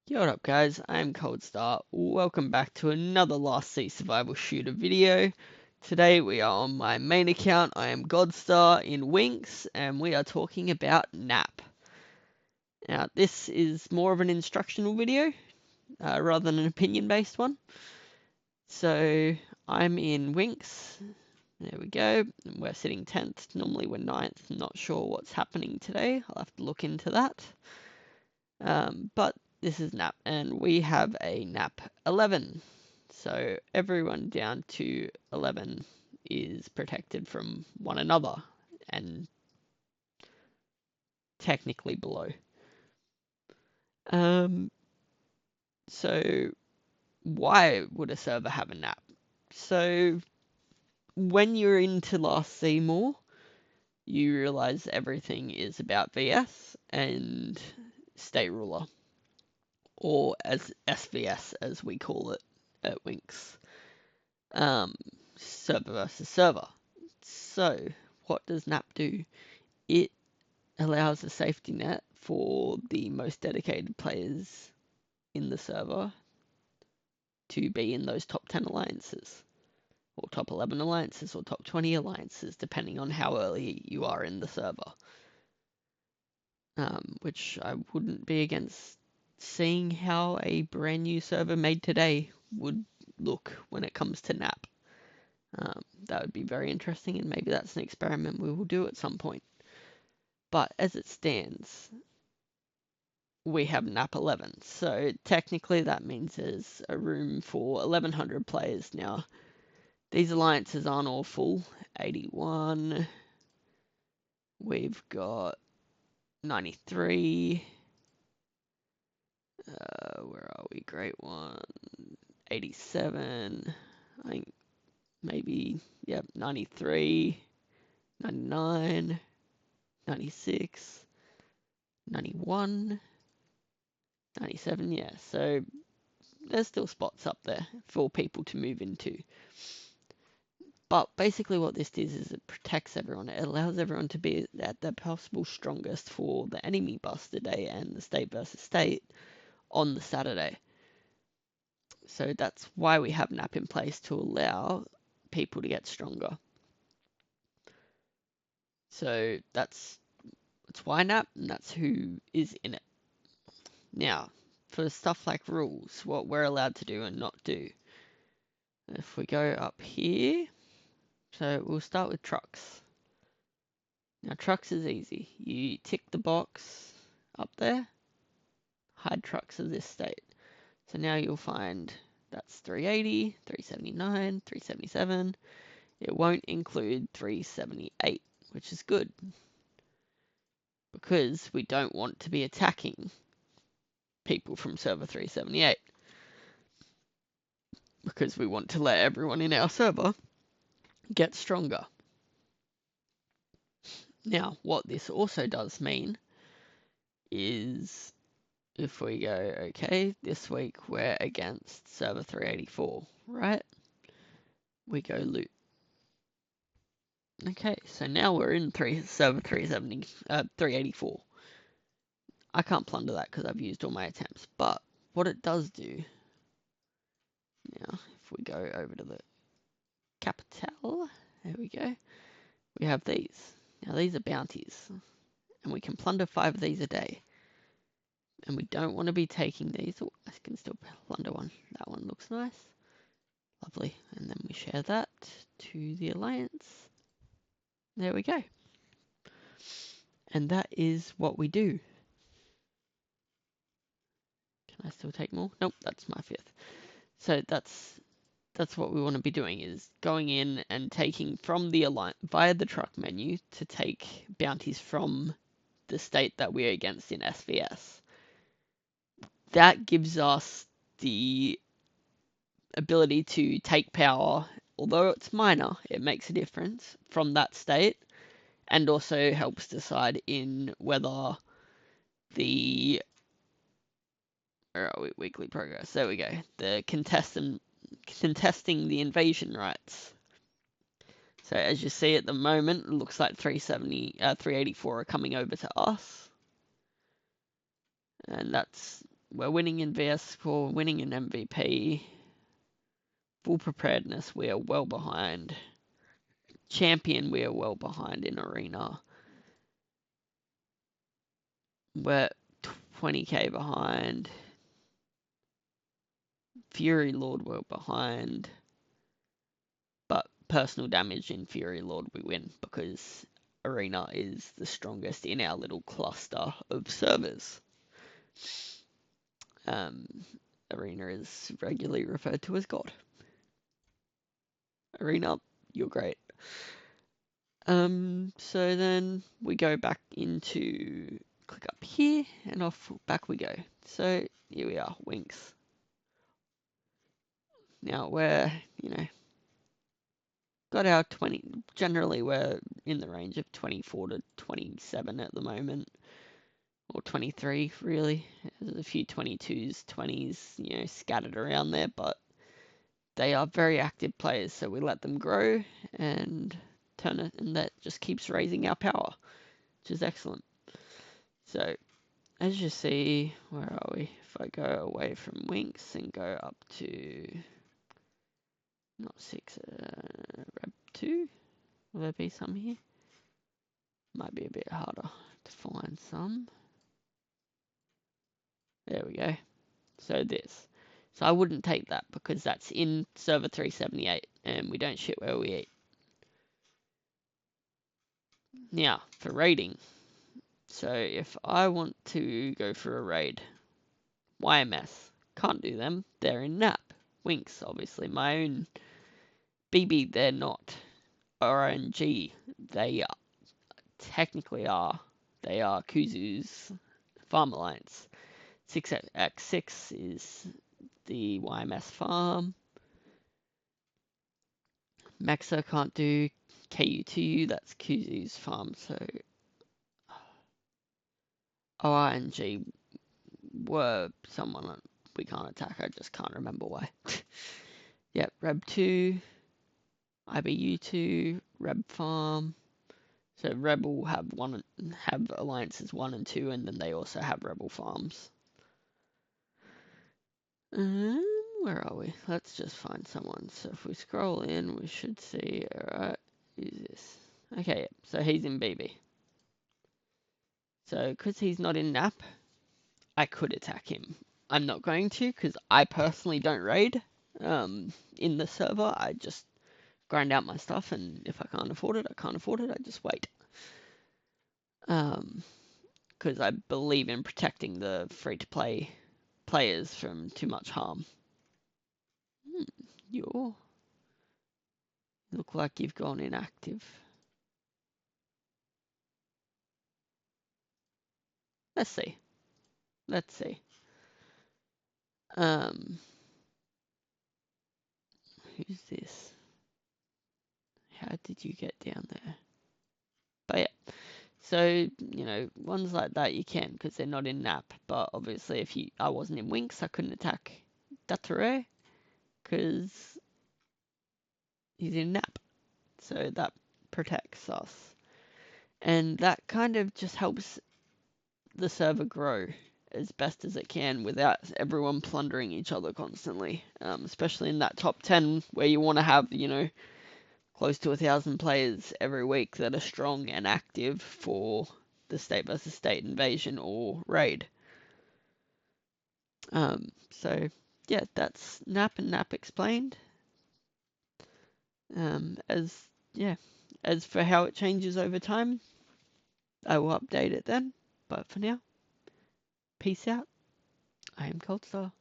Yo, what up guys, IamGodStar. Welcome back to another Last Sea Survival Shooter video. Today we are on my main account, IamGodStar in Winx, and we are talking about NAP. Now this is more of an instructional video, rather than an opinion-based one. So I'm in Winx, there we go, we're sitting 10th, normally we're 9th, not sure what's happening today, I'll have to look into that. But this is NAP, and we have a NAP 11. So everyone down to 11 is protected from one another, and technically below. So why would a server have a NAP? So when you're into Last Sea more, you realize everything is about VS and State Ruler, or as SVS as we call it at Winx. Server versus server. So what does NAP do? It allows a safety net for the most dedicated players in the server to be in those top 10 alliances, or top 11 alliances, or top 20 alliances, depending on how early you are in the server. Which I wouldn't be against seeing how a brand new server made today would look when it comes to NAP. That would be very interesting, and maybe that's an experiment we will do at some point. But as it stands, we have NAP 11. So technically that means there's a room for 1100 players. Now, these alliances aren't all full. 81. We've got 93. Where are we? Great one. 87. I think maybe, yep, 93. 99. 96. 91. 97, yeah, so there's still spots up there for people to move into. But basically what this does is it protects everyone. It allows everyone to be at their possible strongest for the enemy buster day and the state versus state on the Saturday. So that's why we have NAP in place, to allow people to get stronger. So that's why NAP, and that's who is in it. Now, for stuff like rules, what we're allowed to do and not do. If we go up here, so we'll start with trucks. Now trucks is easy. You tick the box up there, hide trucks of this state. So now you'll find that's 380, 379, 377. It won't include 378, which is good, because we don't want to be attacking people from server 378, because we want to let everyone in our server get stronger. Now, what this also does mean is, if we go, okay, this week we're against server 384, right? We go loot. Okay, so now we're in server 384. I can't plunder that because I've used all my attempts, but what it does do, now if we go over to the capital, there we go, we have these. Now these are bounties, and we can plunder 5 of these a day. And we don't want to be taking these. Oh, I can still plunder one. That one looks nice. Lovely. And then we share that to the alliance. There we go. And that is what we do. Can I still take more? Nope, that's my 5th. So that's what we want to be doing, is going in and taking from the alliance via the truck menu to take bounties from the state that we're against in SVS. That gives us the ability to take power, although it's minor, it makes a difference from that state, and also helps decide in whether the, where are we, weekly progress, there we go, the contesting the invasion rights. So as you see at the moment, it looks like 384 are coming over to us, and that's we're winning in VS score, winning in MVP. Full preparedness, we are well behind. Champion, we are well behind in arena. We're 20k behind. Fury Lord, we're behind. But personal damage in Fury Lord, we win because arena is the strongest in our little cluster of servers. Arena is regularly referred to as God. Arena, you're great. So then we go back into, click up here, and off back we go. So here we are, Winx. Now we're, got our 20, generally we're in the range of 24 to 27 at the moment, or 23 really. There's a few 22s, 20s, scattered around there, but they are very active players, so we let them grow and turn it, and that just keeps raising our power, which is excellent. So as you see, where are we? If I go away from Winx and go up to, not 6, Rep 2, will there be some here? Might be a bit harder to find some. There we go. So this. So I wouldn't take that because that's in server 378 and we don't shit where we eat. Now, for raiding. So if I want to go for a raid, YMS, can't do them. They're in NAP. Winx, obviously, my own BB, they're not. RNG, they are, technically are. They are Kuzu's farm alliance. 6x6 is the YMS farm. Maxa can't do KU2U, that's Kuzu's farm. So RNG were someone we can't attack. I just can't remember why. Yep, Reb2, IBU2, Reb farm. So Rebel have alliances 1 and 2, and then they also have Rebel farms. Where are we? Let's just find someone. So if we scroll in, we should see. Alright, who's this? Okay, so he's in BB. So because he's not in NAP, I could attack him. I'm not going to because I personally don't raid in the server. I just grind out my stuff, and if I can't afford it, I can't afford it. I just wait. Because I believe in protecting the free-to-play players from too much harm. You look like you've gone inactive. Let's see. Let's see. Who's this? How did you get down there? But yeah. So, ones like that you can because they're not in NAP. But obviously, if I wasn't in Winx, I couldn't attack Dature because he's in NAP. So that protects us. And that kind of just helps the server grow as best as it can without everyone plundering each other constantly. Especially in that top 10 where you want to have, close to 1,000 players every week that are strong and active for the state versus state invasion or raid. So yeah, that's NAP and NAP explained. As for how it changes over time, I will update it then. But for now, peace out. I am GodStar.